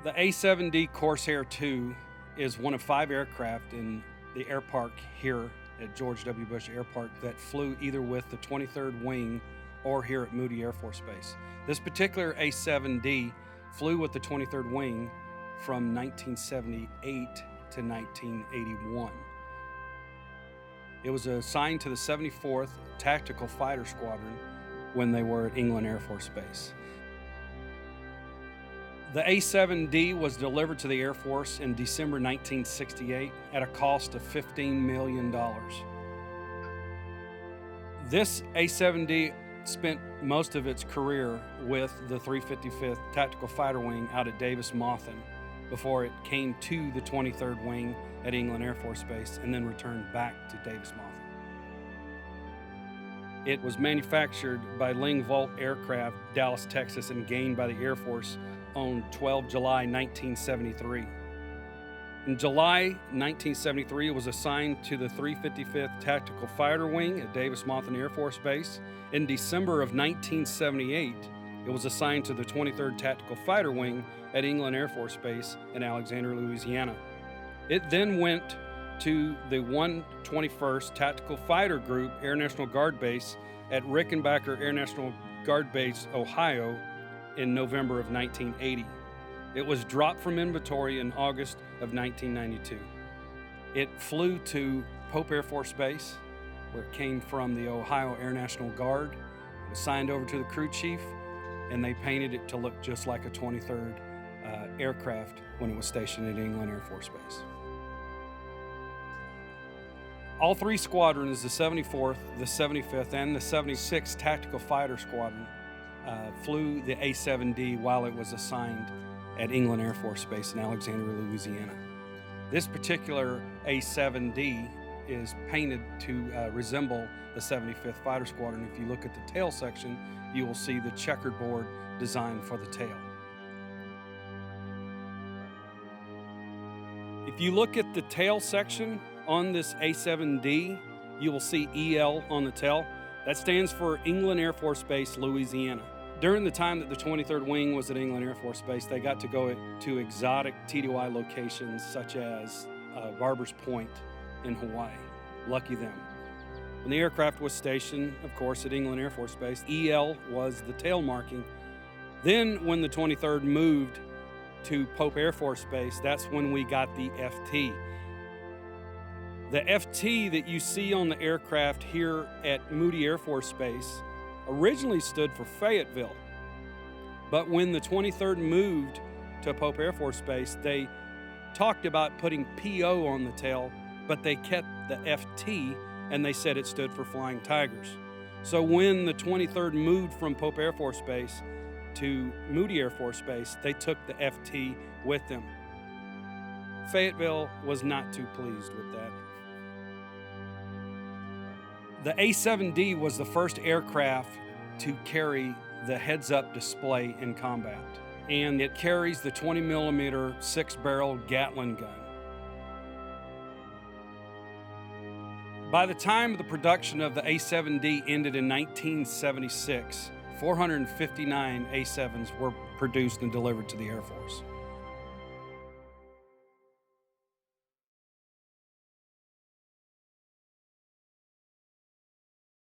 The A-7D Corsair II is one of 5 aircraft in the air park here at George W. Bush Air Park that flew either with the 23rd Wing or here at Moody Air Force Base. This particular A-7D flew with the 23rd Wing from 1978 to 1981. It was assigned to the 74th Tactical Fighter Squadron when they were at England Air Force Base. The A-7D was delivered to the Air Force in December 1968 at a cost of $15 million. This A-7D spent most of its career with the 355th Tactical Fighter Wing out at Davis-Monthan before it came to the 23rd Wing at England Air Force Base and then returned back to Davis-Monthan. It was manufactured by Ling-Volt Aircraft, Dallas, Texas, and gained by the Air Force on 12 July 1973. In July 1973, it was assigned to the 355th Tactical Fighter Wing at Davis-Monthan Air Force Base. In December of 1978, it was assigned to the 23rd Tactical Fighter Wing at England Air Force Base in Alexandria, Louisiana. It then went to the 121st Tactical Fighter Group Air National Guard Base at Rickenbacker Air National Guard Base, Ohio, in November of 1980. It was dropped from inventory in August of 1992. It flew to Pope Air Force Base, where it came from the Ohio Air National Guard. It was signed over to the crew chief, and they painted it to look just like a 23rd aircraft when it was stationed at England Air Force Base. All 3 squadrons, the 74th, the 75th, and the 76th Tactical Fighter Squadron, flew the A-7D while it was assigned at England Air Force Base in Alexandria, Louisiana. This particular A-7D is painted to resemble the 75th Fighter Squadron. If you look at the tail section, you will see the checkerboard design for the tail. If you look at the tail section on this A-7D, you will see EL on the tail. That stands for England Air Force Base, Louisiana. During the time that the 23rd Wing was at England Air Force Base, they got to go to exotic TDY locations such as Barbers Point in Hawaii. Lucky them. When the aircraft was stationed, of course, at England Air Force Base, EL was the tail marking. Then when the 23rd moved to Pope Air Force Base, that's when we got the FT. The FT that you see on the aircraft here at Moody Air Force Base originally stood for Fayetteville. But when the 23rd moved to Pope Air Force Base, they talked about putting PO on the tail, but they kept the FT and they said it stood for Flying Tigers. So when the 23rd moved from Pope Air Force Base to Moody Air Force Base, they took the FT with them. Fayetteville was not too pleased with that. The A-7D was the first aircraft to carry the heads-up display in combat, and it carries the 20mm 6-barrel Gatling gun. By the time the production of the A-7D ended in 1976, 459 A-7s were produced and delivered to the Air Force.